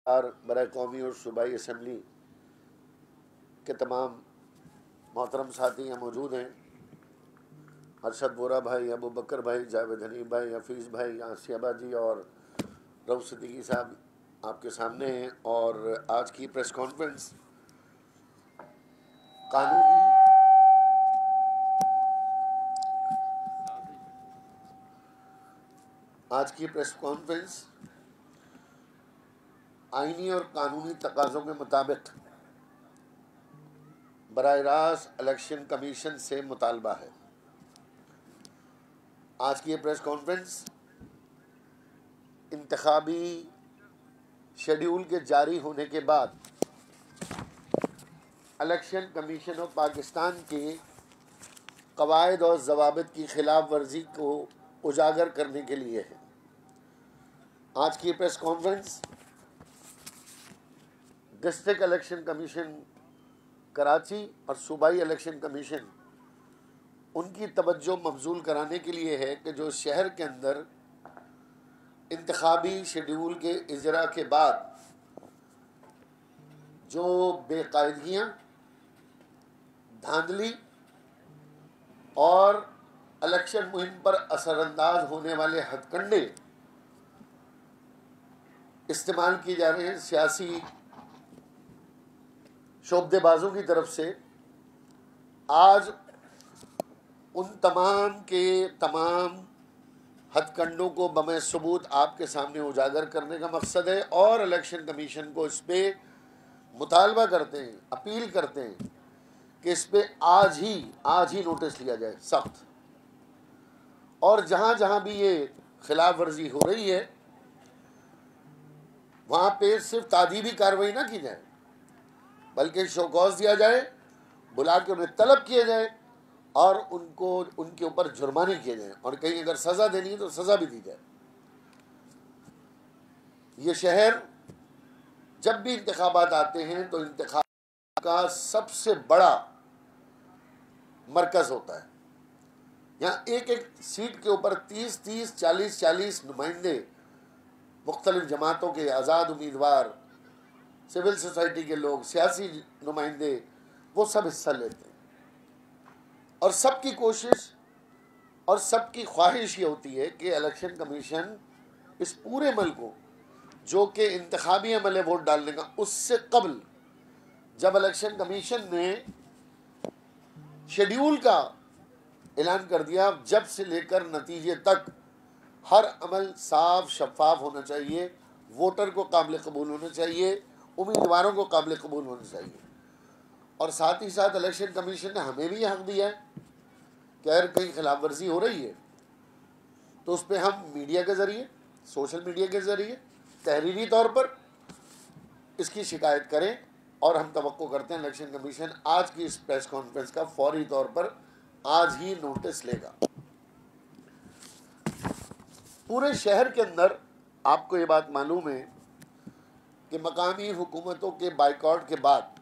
बराए कौमी और सूबाई असम्बली के तमाम मोहतरम साथी यहाँ मौजूद हैं। अरशद बोरा भाई, अबू बकर भाई, जावेद हनीफ भाई, हफीज़ भाई, आसियाबा जी और रऊफ सिद्दीकी साहब आपके सामने हैं। और आज की प्रेस कॉन्फ्रेंस आईनी और कानूनी तकाज़ों के मुताबिक बराह रास्त इलेक्शन कमीशन से मुतालबा है। आज की ये प्रेस कॉन्फ्रेंस इंतखाबी शेड्यूल के जारी होने के बाद इलेक्शन कमीशन ऑफ पाकिस्तान के कवायद और ज़वाबित की खिलाफ वर्जी को उजागर करने के लिए है। आज की press conference district election commission Karachi और सूबाई इलेक्शन कमीशन उनकी तवज्जो मबजूल कराने के लिए है कि जो शहर के अंदर इंतखाबी शेड्यूल के इजरा के बाद जो बेकायदगियाँ, धांधली और इलेक्शन मुहिम पर असरअंदाज होने वाले हथकंडे इस्तेमाल किए जा रहे हैं सियासी शोबदेबाजों की तरफ से, आज उन तमाम के तमाम हथकंडों को बमे सबूत आपके सामने उजागर करने का मकसद है। और इलेक्शन कमीशन को इस पे मुतालबा करते हैं, अपील करते हैं कि इस पे आज ही नोटिस लिया जाए सख्त। और जहाँ जहाँ भी ये खिलाफ वर्जी हो रही है वहाँ पे सिर्फ तादीबी कार्रवाई ना की जाए, बल्कि शोकॉज दिया जाए, बुला के उन्हें तलब किया जाए और उनके ऊपर जुर्माने किए जाए, और कहीं अगर सज़ा देनी है तो सज़ा भी दी जाए। ये शहर जब भी इंतखाबात आते हैं तो इंतखाब का सबसे बड़ा मरकज़ होता है। यहाँ एक एक सीट के ऊपर 30-30, 40-40 नुमाइंदे मुख्तलिफ जमातों के, आज़ाद उम्मीदवार, सिविल सोसाइटी के लोग, सियासी नुमाइंदे, वो सब हिस्सा लेते हैं। और सबकी कोशिश और सबकी ख्वाहिश ये होती है कि इलेक्शन कमीशन इस पूरे अमल को, जो कि इंतखाबी अमल है वोट डालने का, उससे कबल जब इलेक्शन कमीशन ने शेड्यूल का ऐलान कर दिया, जब से लेकर नतीजे तक हर अमल साफ शफाफ होना चाहिए, वोटर को काबिल कबूल होना चाहिए, उम्मीदवारों को काबिल कबूल होना चाहिए। और साथ ही साथ इलेक्शन कमीशन ने हमें भी हक दिया है कि अगर कहीं खिलाफ वर्जी हो रही है तो उस पर हम मीडिया के ज़रिए, सोशल मीडिया के ज़रिए तहरीरी तौर पर इसकी शिकायत करें। और हम तवक्को करते हैं इलेक्शन कमीशन आज की इस प्रेस कॉन्फ्रेंस का फौरी तौर पर आज ही नोटिस लेगा। पूरे शहर के अंदर आपको ये बात मालूम है कि मकामी हुकूमतों के बाइकआउट के बाद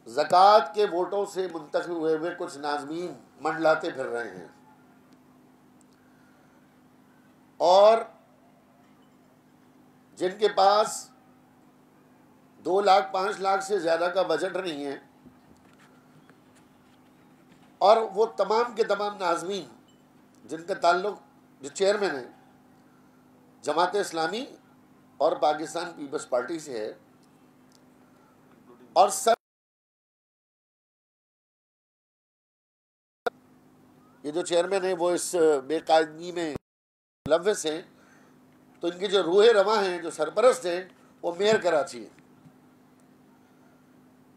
ज़कात के वोटों से मुंतखब हुए कुछ नाज़मीन मंडलाते फिर रहे हैं और जिनके पास 2 लाख 5 लाख से ज़्यादा का बजट नहीं है, और वो तमाम के तमाम नाज़मीन जिनका ताल्लुक, जो चेयरमैन है, जमात इस्लामी और पाकिस्तान पीपल्स पार्टी से है, और सब ये जो चेयरमैन है वो इस बेकायदगी में मुलव्वस हैं, तो इनके जो रूहे रवा हैं, जो सरपरस्त हैं, वो मेयर कराची है।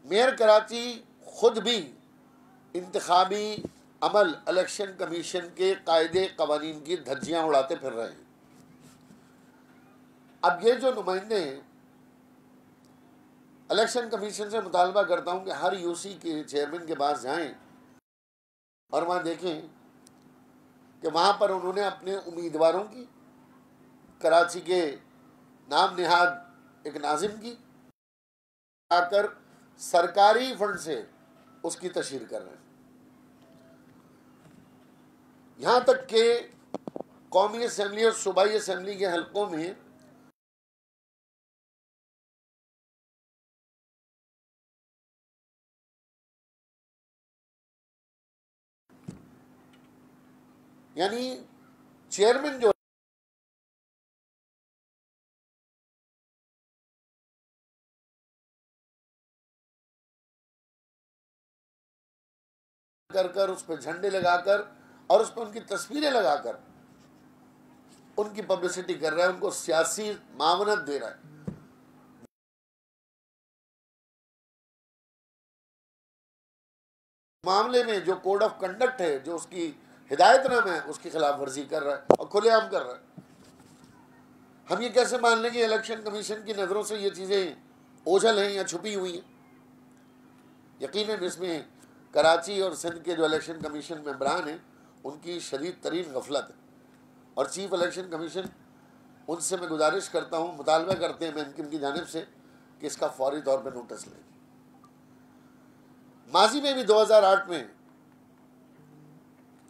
मेयर कराची खुद भी इंतखाबी अमल, इलेक्शन कमीशन के कायदे कवानीन की धज्जियां उड़ाते फिर रहे हैं। अब ये जो नुमाइंदे हैं, इलेक्शन कमीशन से मुतालबा करता हूं कि हर यूसी के चेयरमैन के पास जाएं और वहाँ देखें कि वहाँ पर उन्होंने अपने उम्मीदवारों की, कराची के नाम निहाद एक नाजिम की, आकर सरकारी फंड से उसकी तशहीर कर रहे हैं। यहाँ तक कि कौमी असम्बली और सूबाई असम्बली के हलकों में यानी चेयरमैन जो कर उस पर झंडे लगाकर और उस पर उनकी तस्वीरें लगाकर उनकी पब्लिसिटी कर रहा है, उनको सियासी मावनत दे रहा है। मामले में जो कोड ऑफ कंडक्ट है, जो उसकी हिदायतनामा है, उसकी खिलाफ वर्जी कर रहा है और खुलेआम कर रहा है। हम ये कैसे मान लें कि इलेक्शन कमीशन की नज़रों से ये चीज़ें ओझल हैं या छुपी हुई हैं? यकीनन इसमें कराची और सिंध के जो इलेक्शन कमीशन मेंबरान हैं उनकी शदीद तरीन गफलत है, और चीफ इलेक्शन कमीशन उनसे मैं गुजारिश करता हूँ, मुतालबा करते हैं महकमे की जानिब से कि इसका फौरी तौर पर नोटिस लें। माजी में भी 2008 में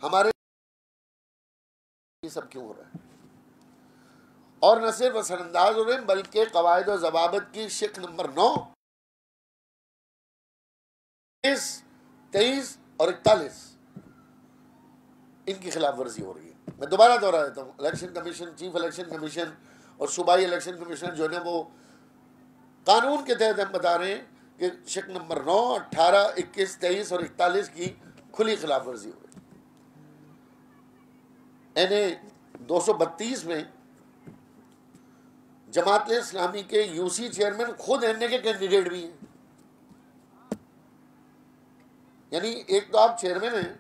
हमारे ये सब क्यों हो रहा है? और न सिर्फ असरअंदाज हो रहे हैं बल्कि कवायद और ज़वाबित की शिक नंबर 9, 23 और 41 इनकी खिलाफ वर्जी हो रही है। मैं दोबारा दोहरा देता हूँ, election commission, chief election commission और सूबाई इलेक्शन कमीशनर जो है वो कानून के तहत हम बता रहे हैं कि शिक नंबर 9, 18, 21, 23 और 41 की खुली खिलाफ वर्जी हो रही है। NA 232 में जमात इस्लामी के यूसी चेयरमैन खुद NA के कैंडिडेट भी हैं। यानी एक तो आप चेयरमैन हैं,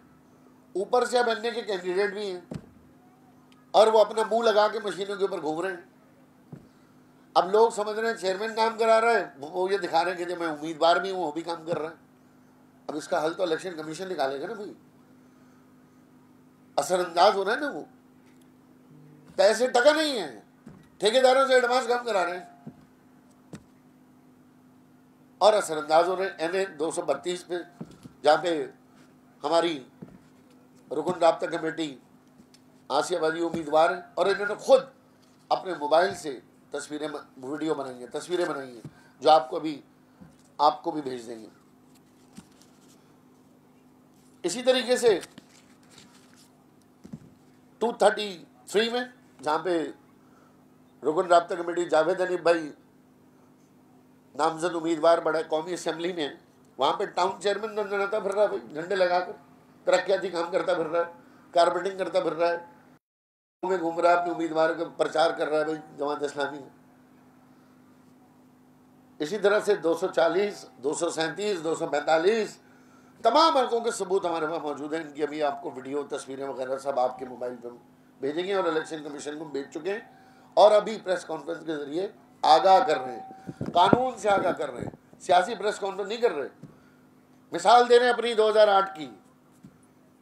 ऊपर से आप NA के कैंडिडेट भी हैं, और वो अपना मुंह लगा के मशीनों के ऊपर घूम रहे हैं। अब लोग समझ रहे हैं चेयरमैन काम करा रहा है, वो ये दिखा रहे हैं कि मैं उम्मीदवार भी हूं, वो भी काम कर रहा है। अब इसका हल तो इलेक्शन कमीशन निकालेगा ना भाई। असरअंदाज हो रहा है ना, वो पैसे टका नहीं है, ठेकेदारों से एडवांस काम करा रहे हैं और असरअंदाज हो रहे हैं। NA 232 पे जहाँ पे हमारी रुकन राब्ता कमेटी आसियाबादी उम्मीदवार है, और इन्होंने खुद अपने मोबाइल से तस्वीरें, वीडियो बनाई हैं, तस्वीरें बनाई हैं, जो आपको भी भेज देंगे। इसी तरीके से 233 में जहाँ पे रुकन राब्ता कमेटी जावेद अनीफ भाई नामजद उम्मीदवार बड़ा कौमी असेंबली में, वहाँ पे टाउन चेयरमैन नजर फिर रहा है भाई, झंडे लगाकर तरक्याती काम करता फिर रहा है, कारपेटिंग करता फिर रहा है, में घूम रहा है, अपने उम्मीदवार का प्रचार कर रहा है भाई जमात इस्लामी में। इसी तरह से 240, 237, 245 तमाम हल्कों के सबूत हमारे पास मौजूद हैं। इनकी अभी आपको वीडियो, तस्वीरें वगैरह सब आपके मोबाइल पर भेजेंगे और इलेक्शन कमीशन को भेज चुके हैं, और अभी प्रेस कॉन्फ्रेंस के जरिए आगाह कर रहे हैं, कानून से आगाह कर रहे हैं, सियासी प्रेस कॉन्फ्रेंस नहीं कर रहे। मिसाल दे रहे हैं अपनी 2008 की,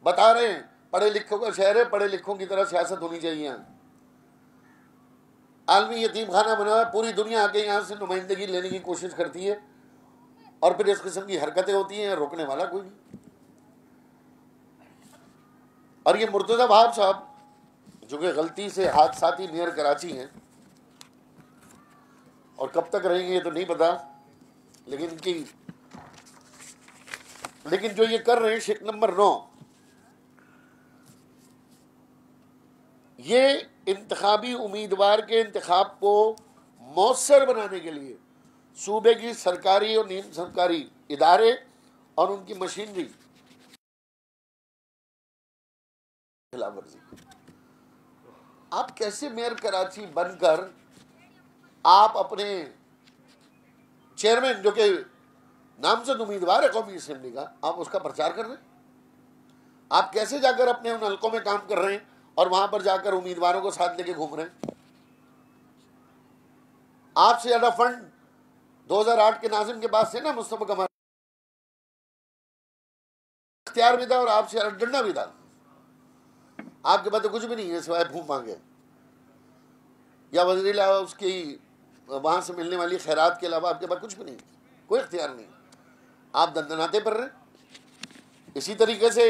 बता रहे हैं पढ़े लिखों का शहर है, पढ़े लिखों की तरह सियासत होनी चाहिए। यहाँ आलमी यतीम खाना बना हुआ, पूरी दुनिया आके यहाँ से नुमाइंदगी लेने की कोशिश करती है, और फिर इस किस्म की हरकतें होती हैं, रोकने वाला कोई नहीं। और ये मुर्तज़ा वहाब साहब जो कि गलती से हादसाती नियर कराची हैं, और कब तक रहेंगे ये तो नहीं पता, लेकिन जो ये कर रहे हैं शिक नंबर 9, ये इंतखाबी उम्मीदवार के इंतखाब को मौसर बनाने के लिए सूबे की सरकारी और नीम सरकारी इदारे और उनकी मशीनरी खिलाफ वर्जी। आप कैसे मेयर कराची बनकर आप अपने चेयरमैन जो कि नामजद उम्मीदवार है कौमी असेंबली का, आप उसका प्रचार कर रहे हैं? आप कैसे जाकर अपने उन हल्कों में काम कर रहे हैं और वहां पर जाकर उम्मीदवारों को साथ लेके घूम रहे हैं? आपसे ज्यादा फंड 2008 के नाज़िम के पास से ना मुस्तफा कमाल इख्तियार भी था और आपसे ज्यादा डंडा भी था। आपके पास तो कुछ भी नहीं है सिवाय भूख मांगे या वज़ीर उसकी वहां से मिलने वाली खैरात के अलावा आपके पास कुछ भी नहीं, कोई इख्तियार नहीं। आप दंदनाते पर रहे। इसी तरीके से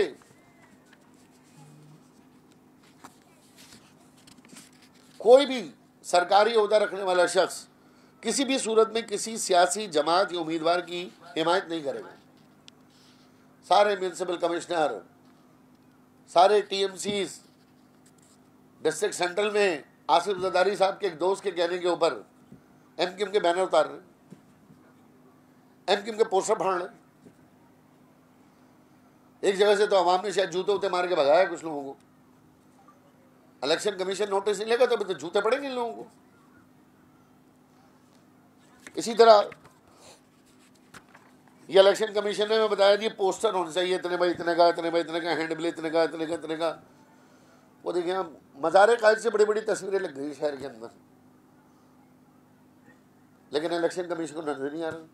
कोई भी सरकारी ओहदा रखने वाला शख्स किसी भी सूरत में किसी सियासी जमात या उम्मीदवार की हिमायत नहीं करेगा। सारे म्यूनसिपल कमिश्नर, सारे TMCs, डिस्ट्रिक्ट सेंट्रल में आसिफ जरदारी साहब के एक दोस्त के कहने के ऊपर एमक्यूएम के बैनर उतार रहे, एमक्यूएम के पोस्टर फाड़ रहे। एक जगह से तो आवाम ने शायद जूते उते मार के भगाया कुछ लोगों को। इलेक्शन कमीशन नोटिस नहीं लेगा तो अभी तो जूते पड़ेंगे इन लोगों को। इसी तरह ये इलेक्शन कमीशन ने बताया जी पोस्टर होने चाहिए इतने बाई इतने का, इतने बाई इतने का, हैंड बिल इतने का, इतने का, इतने का। वो देखिए मज़ार कायद से बड़ी बड़ी तस्वीरें लग गई शहर के अंदर, लेकिन इलेक्शन कमीशन को नजर नहीं आ रहा।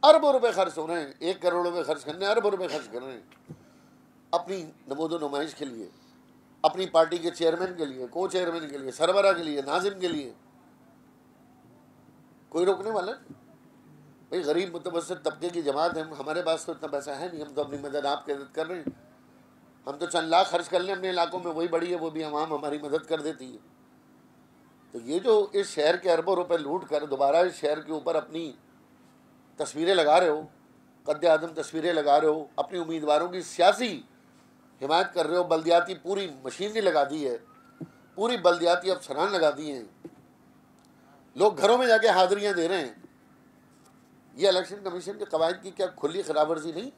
अरबों रुपए खर्च हो रहे हैं, 1 करोड़ रुपए खर्च करने, अरबों रुपए खर्च कर रहे हैं अपनी नमोदो नुमाइश के लिए, अपनी पार्टी के चेयरमैन के लिए, को चेयरमैन के लिए, सरबरा के लिए, नाजिम के लिए। कोई रोकने वाला नहीं। भाई गरीब मुतवस्सित तबके की जमात है, हमारे पास तो इतना पैसा है नहीं, हम तो अपनी मदद आपके कर रहे हैं। हम तो चंद लाख खर्च कर लें अपने इलाकों में, वही बड़ी है, वो भी आवाम हमारी मदद कर देती है। तो ये जो इस शहर के अरबों रुपए लूट कर दोबारा इस शहर के ऊपर अपनी तस्वीरें लगा रहे हो, कद्दे आदम तस्वीरें लगा रहे हो, अपनी उम्मीदवारों की सियासी हिमायत कर रहे हो, बल्दियाती पूरी मशीनरी लगा दी है, पूरी बल्दियाती अफसरान लगा दिए हैं, लोग घरों में जाके हाजिरियां दे रहे हैं। ये इलेक्शन कमीशन के कवायद की क्या खुली खिलाफवर्जी नहीं?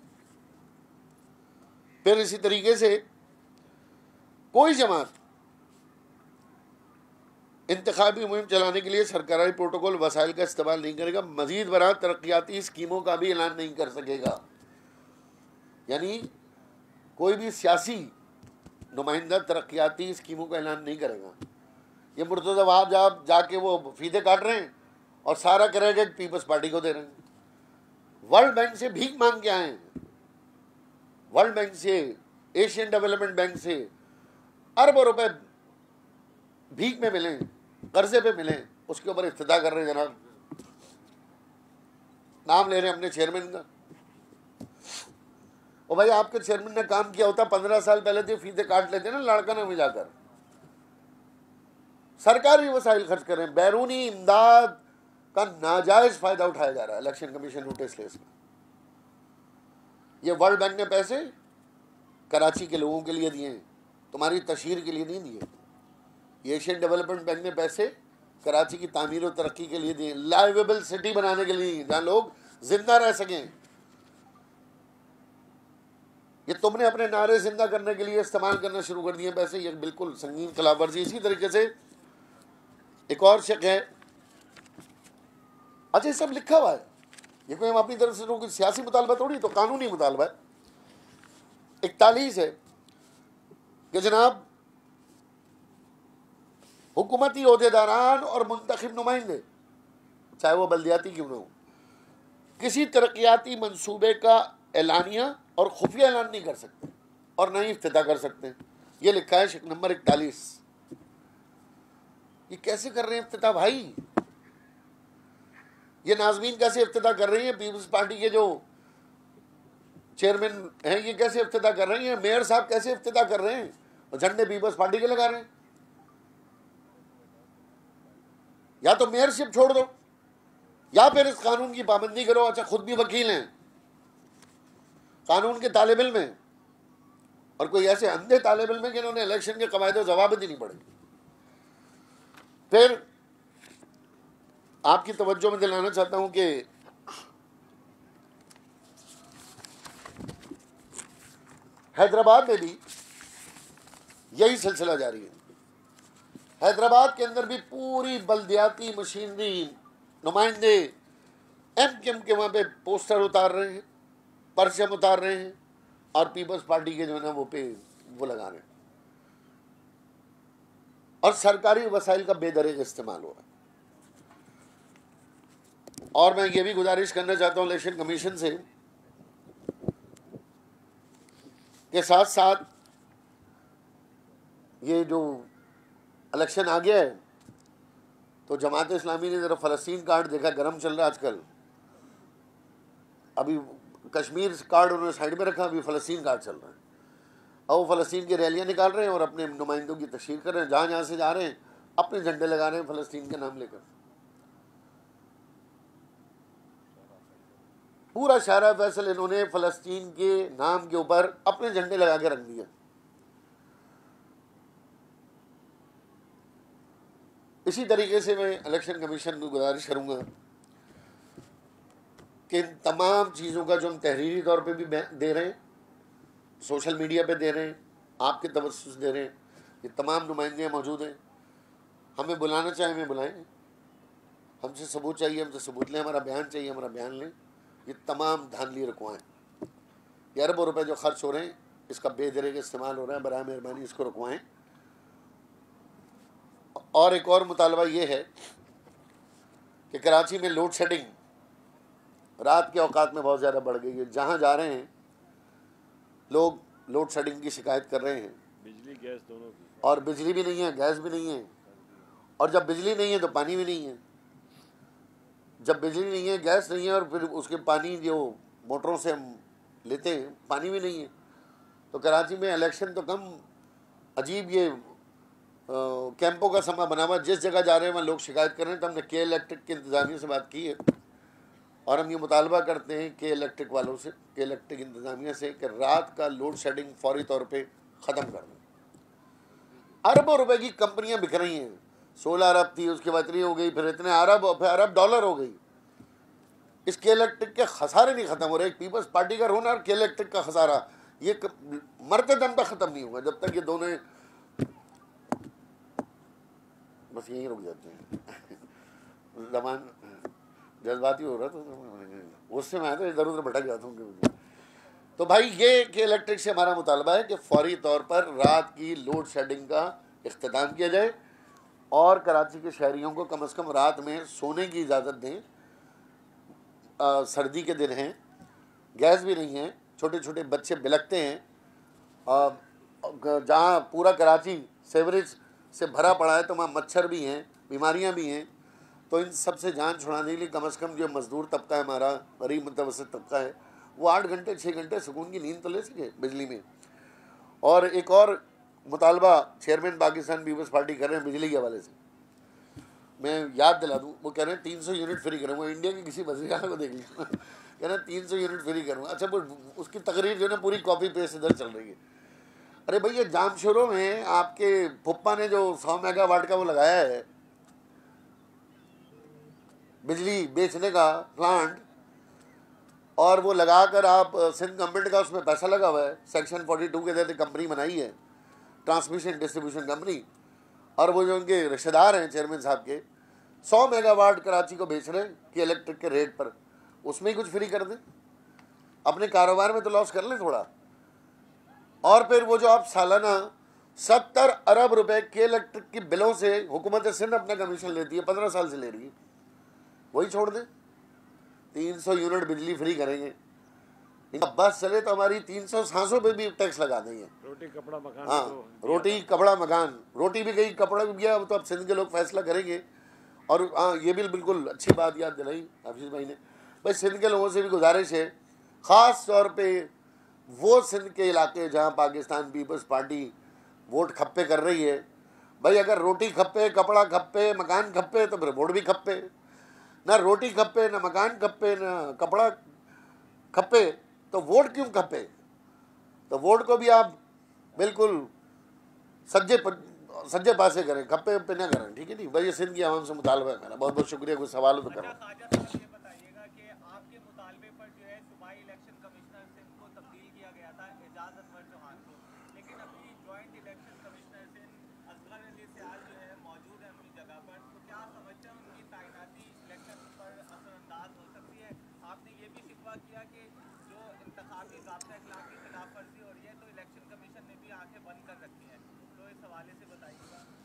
फिर इसी तरीके से कोई जमात इंतखाबी मुहिम चलाने के लिए सरकारी प्रोटोकॉल वसाइल का इस्तेमाल नहीं करेगा, मजीद बराह तरक्याती स्कीमों का भी ऐलान नहीं कर सकेगा। यानी कोई भी सियासी नुमाइंदा तरक्याती स्कीमों का ऐलान नहीं करेगा। ये मुर्तज़ा वहाब जब जाके वो फीते काट रहे हैं और सारा क्रेडिट पीपल्स पार्टी को दे रहे हैं। वर्ल्ड बैंक से भीख मांग के आए हैं, वर्ल्ड बैंक से, एशियन डेवलपमेंट बैंक से अरबों रुपए भीख में मिले, कर्जे पे मिले, उसके ऊपर इफ्तिदा कर रहे हैं। जनाब नाम ले रहे हैं अपने चेयरमैन का। और भाई आपके चेयरमैन ने काम किया होता 15 साल पहले तो फीते काट लेते ना लाड़काना में जाकर। सरकारी वसाइल खर्च कर रहे हैं, बैरूनी इमदाद का नाजायज फायदा उठाया जा रहा है इलेक्शन कमीशन नोटिस केस में। ये वर्ल्ड बैंक ने पैसे कराची के लोगों के लिए दिए हैं, तुम्हारी तशहीर के लिए नहीं दिए। एशियन डेवलपमेंट बैंक ने पैसे कराची की तामीर और तरक्की के लिए दिए, लाइवेबल सिटी बनाने के लिए, जहां लोग जिंदा रह सकें। ये तुमने अपने नारे जिंदा करने के लिए इस्तेमाल करना शुरू कर दिए पैसे। ये बिल्कुल संगीन खिलाफवर्जी। इसी तरीके से एक और शक है, अच्छा सब लिखा हुआ है, ये कोई हम अपनी तरफ से कोई सियासी मुतालबा थोड़ी, तो कानूनी मुतालबा है। 41 है कि जनाब हुकूमती ओहदेदारान और मुंतखब नुमाइंदे, चाहे वो बल्दियाती क्यों ना हो, किसी तरक्याती मंसूबे का एलानिया और खुफिया ऐलान नहीं कर सकते और ना ही इफ्तिदा कर सकते। ये लिखा है शक नंबर 41। ये कैसे कर रहे हैं इफ्तिदा भाई? ये नाज़मीन कैसे इफ्तिदा कर रही है? पीपल्स पार्टी के जो चेयरमैन हैं ये कैसे इफ्तिदा कर रहे हैं? मेयर साहब कैसे इफ्तिदा कर रहे हैं? और झंडे पीपल्स पार्टी के लगा रहे हैं। या तो मेयरशिप छोड़ दो या फिर इस कानून की पाबंदी करो। अच्छा खुद भी वकील हैं, कानून के तालिब इल्म में, और कोई ऐसे अंधे तालिब इल्म में जिन्होंने इलेक्शन के कवायदे और ज़वाबित ही नहीं पढ़े। फिर आपकी तवज्जो में दिलाना चाहता हूं कि हैदराबाद में भी यही सिलसिला जारी है। हैदराबाद के अंदर भी पूरी बल्दियाती मशीनरी, नुमाइंदे एमक्यूएम के वहां पे पोस्टर उतार रहे हैं, परचम उतार रहे हैं और पीपल्स पार्टी के जो है ना वो लगा रहे हैं, और सरकारी वसाइल का बेदरेग इस्तेमाल हो रहा है। और मैं ये भी गुजारिश करना चाहता हूं इलेक्शन कमीशन से के साथ साथ ये जो इलेक्शन आ गया है तो जमात इस्लामी ने जरा फ़लस्तीन कार्ड देखा, गर्म चल रहा है आजकल। अभी कश्मीर कार्ड उन्होंने साइड में रखा, अभी फ़लस्तीन कार्ड चल रहा है। अब वो फ़लस्तीन की रैलियां निकाल रहे हैं और अपने नुमाइंदों की तशहीर कर रहे हैं, जहाँ जहाँ से जा रहे हैं अपने झंडे लगा रहे हैं फ़लस्तीन के नाम लेकर। पूरा शाहरा फैसल इन्होंने फ़लस्तीन के नाम के ऊपर अपने झंडे लगा के रख दिए। इसी तरीके से मैं इलेक्शन कमीशन को गुजारिश करूँगा कि इन तमाम चीज़ों का जो हम तहरीरी तौर पे भी दे रहे हैं, सोशल मीडिया पे दे रहे हैं, आपके तवज्जुह से दे रहे हैं, ये तमाम नुमाइंदे मौजूद हैं। हमें बुलाना चाहिए, हमें बुलाएं, हमसे सबूत चाहिए, हमसे सबूत लें, हमारा बयान चाहिए, हमारा बयान लें। ये तमाम धांधली रुकवाएं। ये अरबों रुपए जो खर्च हो रहे हैं, इसका बेदरेग इस्तेमाल हो रहा है, बराए मेहरबानी इसको रुकवाएं। और एक और मुतालबा ये है कि कराची में लोड शेडिंग रात के औकात में बहुत ज़्यादा बढ़ गई है। जहाँ जा रहे हैं लोग लोड शेडिंग की शिकायत कर रहे हैं, बिजली गैस दोनों की, और बिजली भी नहीं है, गैस भी नहीं है, और जब बिजली नहीं है तो पानी भी नहीं है। जब बिजली नहीं है, गैस नहीं है, और फिर उसके पानी जो मोटरों से हम लेते हैं, पानी भी नहीं है। तो कराची में इलेक्शन तो कम, अजीब ये कैंपों का समा बना हुआ। जिस जगह जा रहे हैं वहाँ लोग शिकायत कर रहे हैं। तो हमने के इलेक्ट्रिक के इंतज़ामिया से बात की है, और हम ये मुतालबा करते हैं के इलेक्ट्रिक वालों से, के इलेक्ट्रिक इंतज़ामिया से, कि रात का लोड शेडिंग फौरी तौर पे ख़त्म कर दें। अरबों रुपए की कंपनियां बिक रही हैं। 16 अरब थी, उसके बाद इतनी हो गई, फिर इतने अरब, फिर अरब डॉलर हो गई। इस के इलेक्ट्रिक के खसारे नहीं ख़त्म हो रहे। एक पीपल्स पार्टी का रोना और के इलेक्ट्रिक का खसारा, ये मरते दम तक ख़त्म नहीं होगा जब तक ये दोनों बस यहीं रुक जाते हैं। जमान जज्बाती हो रहा तो उससे मैं तो इधर उधर भटक जाता हूँ। तो भाई ये कि इलेक्ट्रिक से हमारा मुतालबा है कि फौरी तौर पर रात की लोड शेडिंग का इख्तिताम किया जाए, और कराची के शहरियों को कम से कम रात में सोने की इजाज़त दें। सर्दी के दिन हैं, गैस भी नहीं है, छोटे छोटे बच्चे बिलखते हैं, जहाँ पूरा कराची सेवरेज से भरा पड़ा है, तो वहाँ मच्छर भी हैं, बीमारियाँ भी हैं। तो इन सब से जान छुड़ाने के लिए कम से कम जो मज़दूर तबका है, हमारा गरीब मुतवस्सित तबका है, वो 8 घंटे 6 घंटे सुकून की नींद तो ले सके बिजली में। और एक और मुतालबा चेयरमैन पाकिस्तान पीपल्स पार्टी कर रहे हैं बिजली के हवाले से, मैं याद दिला दूँ। वो कह रहे हैं 300 यूनिट फ्री करूँगा। इंडिया के किसी वज़ीर को देख लीजिए, कह रहे हैं 300 यूनिट फ्री करूँगा। अच्छा, वो उसकी तकरीर जो है ना पूरी कॉपी पेस्ट इधर चल रही है। अरे भैया, जामशोरों में आपके फुप्पा ने जो 100 मेगावाट का वो लगाया है बिजली बेचने का प्लांट, और वो लगाकर आप सिंध गवर्नमेंट का उसमें पैसा लगा हुआ है, सेक्शन 42 के तहत कंपनी बनाई है, ट्रांसमिशन डिस्ट्रीब्यूशन कंपनी, और वो जो उनके रिश्तेदार हैं चेयरमैन साहब के, 100 मेगावाट कराची को बेच रहे हैं कि इलेक्ट्रिक के रेट पर। उसमें ही कुछ फ्री कर दें, अपने कारोबार में तो लॉस कर लें थोड़ा। और फिर वो जो आप सालाना 70 अरब रुपए के इलेक्ट्रिक की बिलों से हुकूमत सिंध अपना कमीशन लेती है, 15 साल से ले रही है, वही छोड़ दें। 300 यूनिट बिजली फ्री करेंगे, बस चले तो हमारी 300 सांसों पे भी टैक्स लगा देंगे। रोटी कपड़ा मकान, हाँ, रोटी कपड़ा मकान, रोटी भी गई, कपड़ा भी गया। तो अब सिंध के लोग फैसला करेंगे। और हाँ, ये भी बिल्कुल अच्छी बात याद दिलाई हाफिज भाई ने। भाई सिंध के लोगों से भी गुजारिश है, ख़ास तौर पे वो सिंध के इलाके जहाँ पाकिस्तान पीपल्स पार्टी वोट खप्पे कर रही है, भाई अगर रोटी खप्पे, कपड़ा खप्पे, मकान खप्पे, तो फिर वोट भी खप्पे। ना रोटी खप्पे, ना मकान खप्पे, ना कपड़ा खप्पे, तो वोट क्यों खप्पे? तो वोट को भी आप बिल्कुल सज्जे पासे करें, खप्पे पे ना करें, ठीक है नहीं भाई। ये सिंध की आवाम से मुतालबा है मेरा। बहुत बहुत शुक्रिया। कोई सवाल हो तो करो।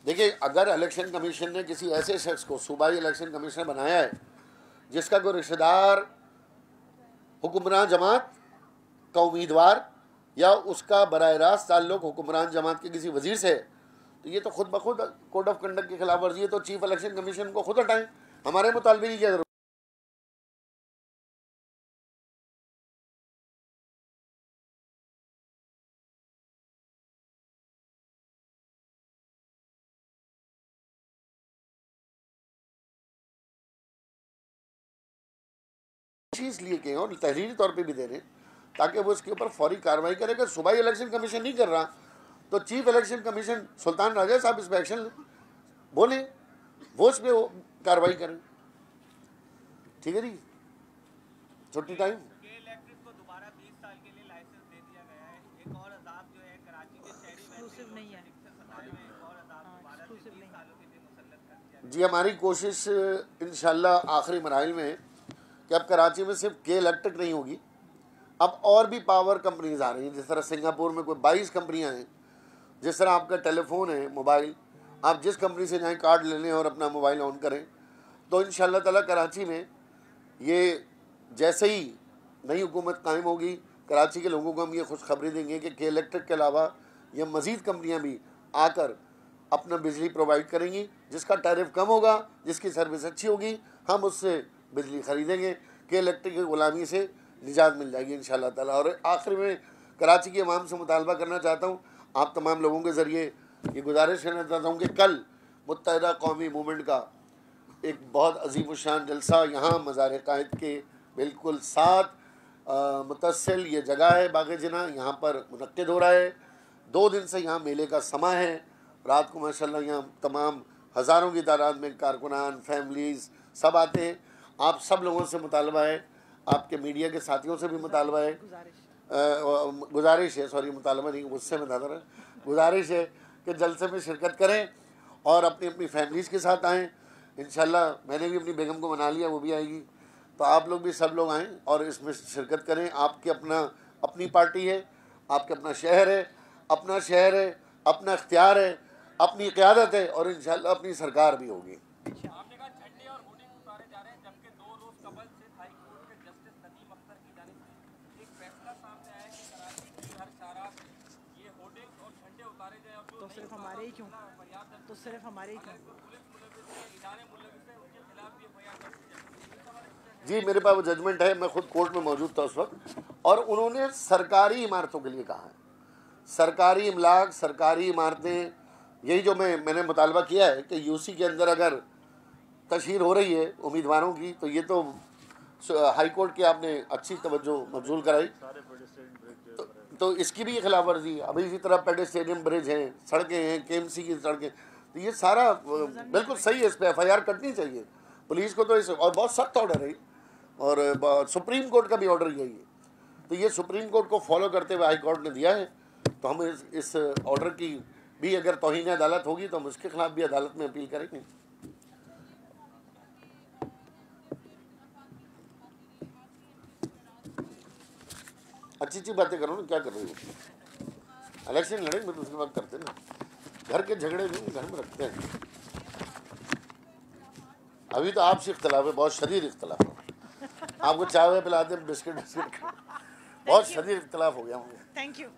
देखिए, अगर इलेक्शन कमीशन ने किसी ऐसे शख्स को सूबाई इलेक्शन कमिश्नर बनाया है जिसका कोई रिश्तेदार हुक्मरान जमात का उम्मीदवार या उसका बराह रास्त ताल्लुक हुक्मरान जमात के किसी वजीर से है, तो ये तो खुद ब खुद कोड ऑफ कंडक्ट की खिलाफ वर्जी है। तो चीफ इलेक्शन कमीशन को खुद हटाएं, हमारे मुतालबे की क्या जरूरत। इसलिए के और तहरीरी तौर पे भी दे रहे हैं ताकि वो इसके ऊपर फौरी कार्रवाई करेगा। सूबाई इलेक्शन कमीशन नहीं कर रहा तो chief election commission Sultan Raja साहब इस पर एक्शन बोले वो इस पे कार्रवाई करें। ठीक है जी, छुट्टी टाइम। इलेक्ट्रिक को दोबारा 20 साल के लिए लाइसेंस दे दिया गया है। एक और अदाब जो है कराची के शहरी एक्सक्लूसिव नहीं है, एक और अदाब दोबारा 30 सालों के लिए मुसल्लत कर दिया। जी हमारी कोशिश इंशाल्लाह आखिरी मराहिल में कि अब कराची में सिर्फ के इलेक्ट्रिक नहीं होगी, अब और भी पावर कंपनीज आ रही हैं। जिस तरह सिंगापुर में कोई 22 कंपनियां हैं, जिस तरह आपका टेलीफोन है, मोबाइल, आप जिस कंपनी से जाएँ कार्ड ले लें और अपना मोबाइल ऑन करें, तो इंशाल्लाह ताला कराची में ये जैसे ही नई हुकूमत कायम होगी, कराची के लोगों को हम ये खुशखबरी देंगे कि के इलेक्ट्रिक के अलावा ये मज़ीद कंपनियां भी आकर अपना बिजली प्रोवाइड करेंगी। जिसका टैरिफ कम होगा, जिसकी सर्विस अच्छी होगी, हम उससे बिजली ख़रीदेंगे। के इलेक्ट्रिक की ग़ुलामी से निजात मिल जाएगी इंशाल्लाह ताला। और आखिर में कराची के अवाम से मुतालबा करना चाहता हूँ, आप तमाम लोगों के ज़रिए ये गुजारिश करना चाहता हूँ कि कल मुत्तहिदा कौमी मूवमेंट का एक बहुत अजीम शान जलसा यहाँ मज़ार कायद के बिल्कुल साथ मुतसिल ये जगह है बाग़ जिना, यहाँ पर मुनक्किद हो रहा है। 2 दिन से यहाँ मेले का समा है। रात को माशाल्लाह यहाँ तमाम हज़ारों की तादाद में कारकुनान, फैमिलीज़ सब आते हैं। आप सब लोगों से मुतालबा है, आपके मीडिया के साथियों से भी मुतालबा है, गुजारिश है, सॉरी मुतालबा नहीं, गुस्से में था, गुजारिश है कि जलसे में शिरकत करें और अपनी अपनी फैमिलीज़ के साथ आएँ। इंशाल्लाह मैंने भी अपनी बेगम को मना लिया, वो भी आएगी, तो आप लोग भी सब लोग आएँ और इसमें शिरकत करें। आपके अपनी पार्टी है, आपके अपना शहर है, अपना इख्तियार है, अपनी क़यादत है और इंशाल्लाह अपनी सरकार भी होगी। आपने कहा झंडे और होर्डिंग उतारे जा रहे हैं, जबकि 2 रोज कबल से हाई कोर्ट के जस्टिस नदीम अख्तर की जानिब से एक फैसला सामने आया कि कराची की हर शाहराह ये होर्डिंग और झंडे उतारे जाए। अब तो सिर्फ हमारे ही क्यों, तो सिर्फ हमारे ही क्यों? जी मेरे पास वो जजमेंट है, मैं खुद कोर्ट में मौजूद था उस वक्त, और उन्होंने सरकारी इमारतों के लिए कहा है, सरकारी इमलाक, सरकारी इमारतें, यही जो मैंने मुतालबा किया है कि यूसी के अंदर अगर तशहीर हो रही है उम्मीदवारों की, तो ये तो हाई कोर्ट की आपने अच्छी तवज्जो मबजूल कराई, तो इसकी भी खिलाफ वर्जी है। अभी इसी तरह पेडेस्ट्रियन ब्रिज हैं, सड़कें हैं, KMC की सड़कें, तो ये सारा बिल्कुल सही है। इस पर FIR कटनी चाहिए पुलिस को, तो इस और बहुत सख्त ऑर्डर है और सुप्रीम कोर्ट का भी ऑर्डर यही है। तो ये सुप्रीम कोर्ट को फॉलो करते हुए हाई कोर्ट ने दिया है, तो हम इस ऑर्डर की भी अगर तौहीन अदालत होगी तो हम उसके खिलाफ भी अदालत में अपील करेंगे। अच्छी बातें करो ना, क्या कर रही हो? इलेक्शन लड़ेंगे तो उसके बाद करते ना, घर के झगड़े नहीं घर में रखते हैं। अभी तो आपसे इख्तलाफ है, बहुत शदीद इख्तलाफ है। आपको चाय पिलाते बिस्किट बहुत शदीद इख्तलाफ हो गया मुझे। Thank you.